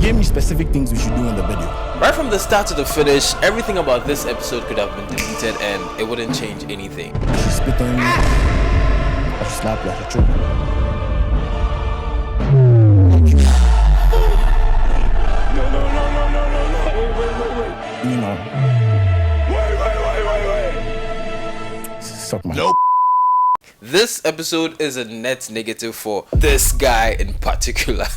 gave me specific things we should do in the video. Right from the start to the finish, everything about this episode could have been deleted and it wouldn't change anything. She spit on you. I should slap you, I should choke you. No. You know. Wait. Suck my. Nope. This episode is a net negative for this guy in particular.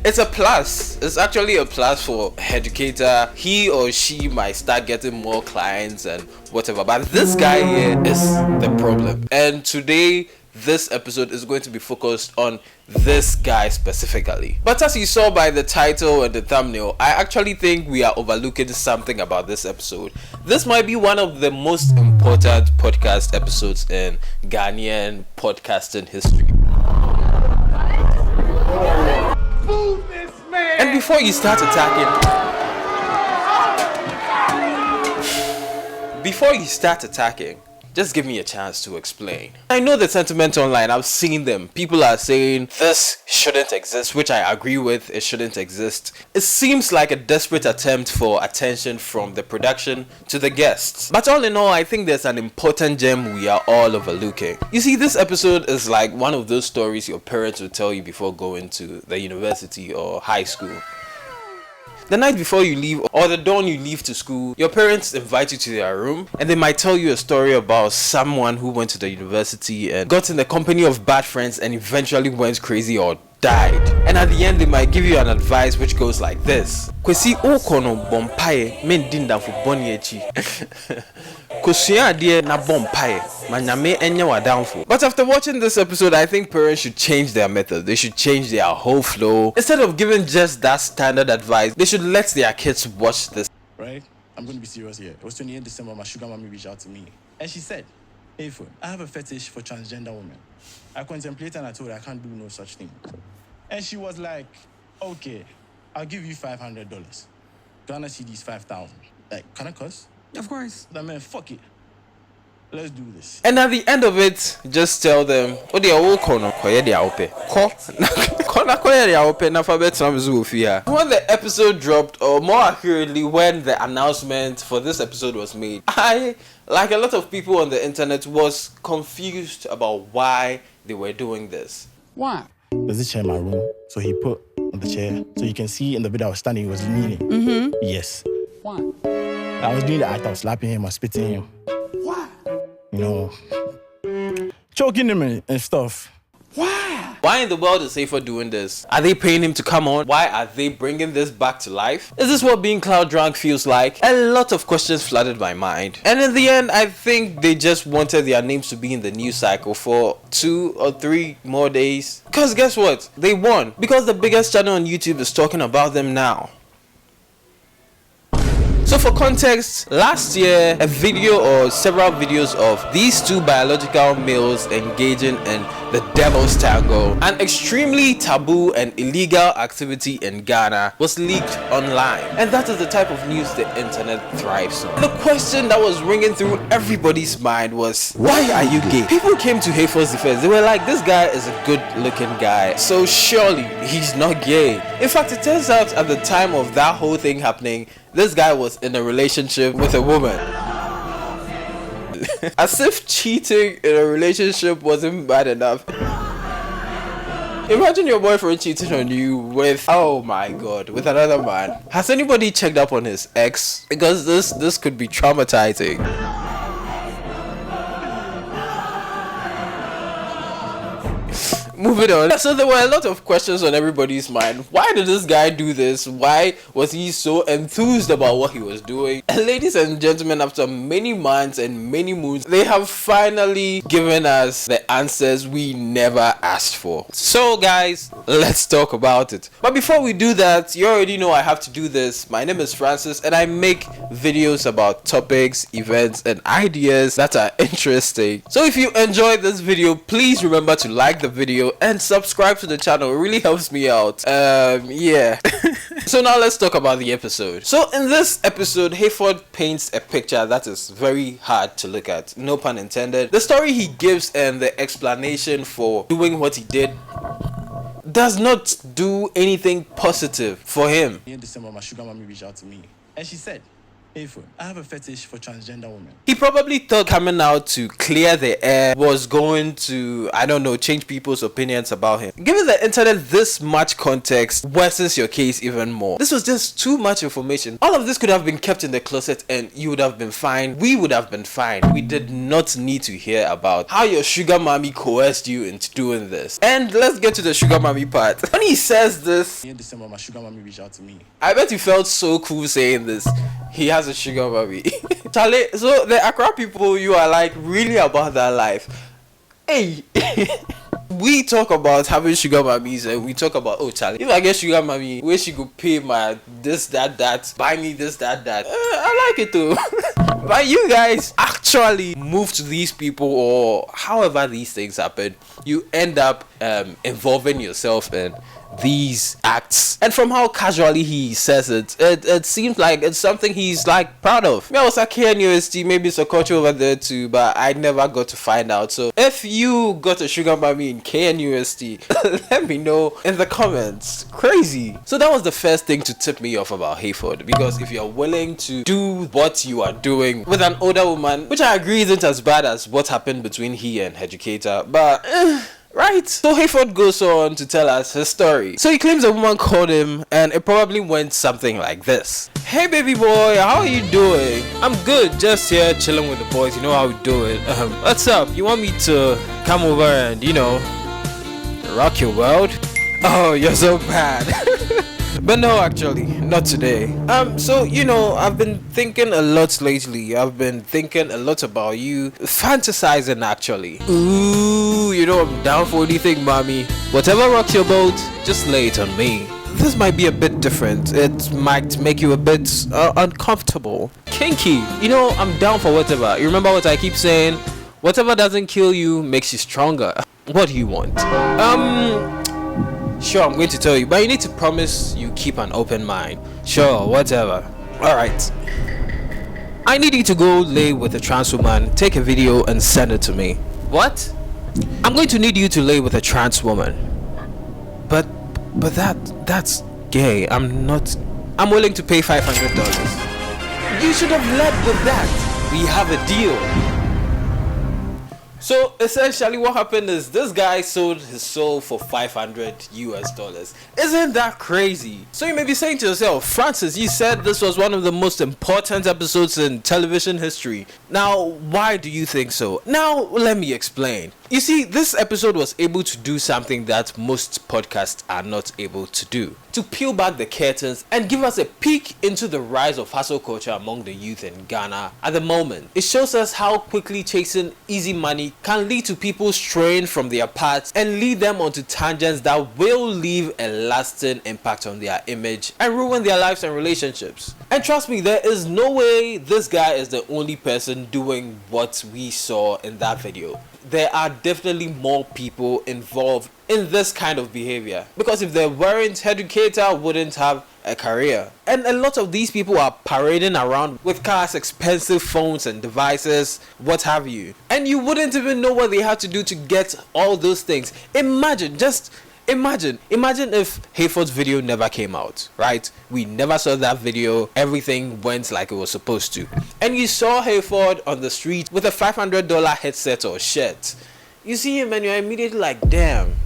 It's a plus. It's actually a plus for Headucator. He or she might start getting more clients and whatever. But this guy here is the problem. And today, this episode is going to be focused on this guy specifically. But as you saw by the title and the thumbnail, I actually think we are overlooking something about this episode. This might be one of the most important podcast episodes in Ghanaian podcasting history. And before you start attacking, just give me a chance to explain. I know the sentiment online, I've seen them. People are saying this shouldn't exist, which I agree with, it shouldn't exist. It seems like a desperate attempt for attention from the production to the guests. But all in all, I think there's an important gem we are all overlooking. You see, this episode is like one of those stories your parents will tell you before going to the university or high school. The night before you leave or the dawn you leave to school, your parents invite you to their room and they might tell you a story about someone who went to the university and got in the company of bad friends and eventually went crazy or died. And at the end they might give you an advice which goes like this. Kwesi okono bompaye men dinda fu boni echi. Kosia die na bompaye manyame enye wa downfall. But after watching this episode, I think parents should change their method. They should change their whole flow. Instead of giving just that standard advice, they should let their kids watch this. Right? I'm going to be serious here. It was 28 December, my sugar mommy reached out to me. And she said, Hayford, I have a fetish for transgender women. I contemplated and I told her I can't do no such thing. And she was like, okay, I'll give you $500. Ghana cedis 5,000. Like, can I cuss? Of course. That man, fuck it. Let's do this. And at the end of it, just tell them, oh, they are all corner. When the episode dropped, or more accurately, when the announcement for this episode was made, I, like a lot of people on the internet, was confused about why they were doing this. Why? There's this chair in my room, so he put on the chair. So you can see in the video I was standing, he was leaning. Mm-hmm. Yes. Why? I was doing the act, I was slapping him, I was spitting him. Why? You know, choking him and stuff. Why? Why in the world is Hayford doing this? Are they paying him to come on? Why are they bringing this back to life? Is this what being cloud drunk feels like? A lot of questions flooded my mind. And in the end, I think they just wanted their names to be in the news cycle for 2 or 3 more days. Because guess what? They won. Because the biggest channel on YouTube is talking about them now. So for context, last year, a video or several videos of these two biological males engaging in the devil's tango, an extremely taboo and illegal activity in Ghana, was leaked online. And that is the type of news the internet thrives on. The question that was ringing through everybody's mind was, why are you gay? People came to Hayford's defense. They were like, this guy is a good looking guy, so surely he's not gay. In fact, it turns out at the time of that whole thing happening, this guy was in a relationship with a woman. As if cheating in a relationship wasn't bad enough. Imagine your boyfriend cheating on you with, oh my god, with another man. Has anybody checked up on his ex? Because this could be traumatizing. Moving on. So there were a lot of questions on everybody's mind. Why did this guy do this? Why was he so enthused about what he was doing? And ladies and gentlemen, after many months and many moons, they have finally given us the answers we never asked for. So guys, let's talk about it. But before we do that, you already know I have to do this. My name is Francis and I make videos about topics, events, and ideas that are interesting. So if you enjoyed this video, please remember to like the video and subscribe to the channel. It really helps me out. Yeah. So now let's talk about the episode. So in this episode, Hayford paints a picture that is very hard to look at, no pun intended. The story he gives and the explanation for doing what he did, does not do anything positive for him. In December, my sugar mommy reached out to me. And she said, Hayford, I have a fetish for transgender women. He probably thought coming out to clear the air was going to, I don't know, change people's opinions about him. Giving the internet this much context worsens your case even more. This was just too much information. All of this could have been kept in the closet and you would have been fine. We would have been fine. We did not need to hear about how your sugar mommy coerced you into doing this. And let's get to the sugar mommy part. When he says this, In December, my sugar mommy reached out to me. I bet you felt so cool saying this. He has a sugar mommy. Charlie, so the Accra people, you are like really about that life. Hey, we talk about having sugar mummies and we talk about, oh Charlie, if I get sugar mummy, where she could pay my this, that, buy me this, that. I like it too. But you guys actually move to these people, or however these things happen, you end up involving yourself in these acts. And from how casually he says it seems like it's something he's like proud of. Me, I was at KNUST, maybe it's a culture over there too, but I never got to find out. So if you got a sugar mommy in KNUST, let me know in the comments. Crazy. So that was the first thing to tip me off about Hayford, because if you're willing to do what you are doing with an older woman, which I agree isn't as bad as what happened between he and Headucator, but right. So Hayford goes on to tell us his story. So he claims a woman called him and it probably went something like this. Hey baby boy, how are you doing? I'm good, just here chilling with the boys, you know how we do it. What's up? You want me to come over and, you know, rock your world? Oh, you're so bad. But no, actually, not today. So, you know, I've been thinking a lot lately. I've been thinking a lot about you. Fantasizing, actually. Ooh, you know, I'm down for anything, mommy. Whatever rocks your boat, just lay it on me. This might be a bit different. It might make you a bit uncomfortable. Kinky. You know, I'm down for whatever. You remember what I keep saying? Whatever doesn't kill you makes you stronger. What do you want? Sure, I'm going to tell you, but you need to promise you keep an open mind. Sure, whatever. Alright. I need you to go lay with a trans woman, take a video and send it to me. What? I'm going to need you to lay with a trans woman. But that's gay. I'm willing to pay $500. You should have led with that. We have a deal. So essentially what happened is this guy sold his soul for $500 US. Isn't that crazy? So you may be saying to yourself, Francis, you said this was one of the most important episodes in television history. Now, why do you think so? Now, let me explain. You see, this episode was able to do something that most podcasts are not able to do. To peel back the curtains and give us a peek into the rise of hustle culture among the youth in Ghana at the moment. It shows us how quickly chasing easy money can lead to people straying from their paths and lead them onto tangents that will leave a lasting impact on their image and ruin their lives and relationships. And trust me, there is no way this guy is the only person doing what we saw in that video. There are definitely more people involved in this kind of behavior, because if there weren't, Headucator wouldn't have a career. And a lot of these people are parading around with cars, expensive phones and devices, what have you, and you wouldn't even know what they had to do to get all those things. Imagine if Hayford's video never came out, right? We never saw that video, everything went like it was supposed to, and you saw Hayford on the street with a $500 headset or shirt. You see him and you're immediately like, damn,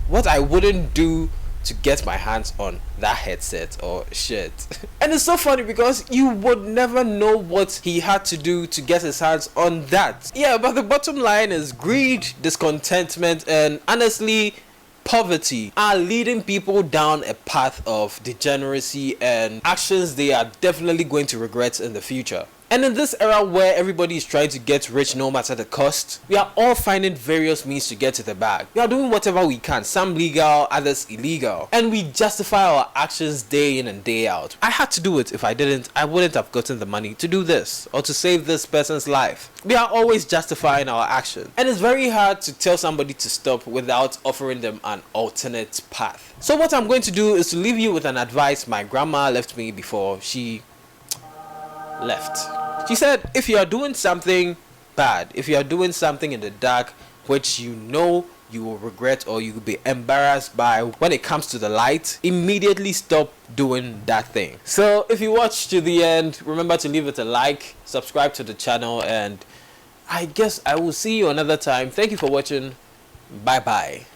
what I wouldn't do to get my hands on that headset or shirt. And it's so funny because you would never know what he had to do to get his hands on that. Yeah, but the bottom line is greed, discontentment, and honestly, poverty are leading people down a path of degeneracy and actions they are definitely going to regret in the future. And in this era where everybody is trying to get rich no matter the cost, we are all finding various means to get to the bag. We are doing whatever we can, some legal, others illegal, and we justify our actions day in and day out. I had to do it. If I didn't, I wouldn't have gotten the money to do this or to save this person's life. We are always justifying our action, and it's very hard to tell somebody to stop without offering them an alternate path. So what I'm going to do is to leave you with an advice my grandma left me before she left. She said, if you are doing something bad, if you are doing something in the dark which you know you will regret or you will be embarrassed by when it comes to the light, immediately stop doing that thing. So if you watch to the end, remember to leave it a like, subscribe to the channel, and I guess I will see you another time. Thank you for watching. Bye bye.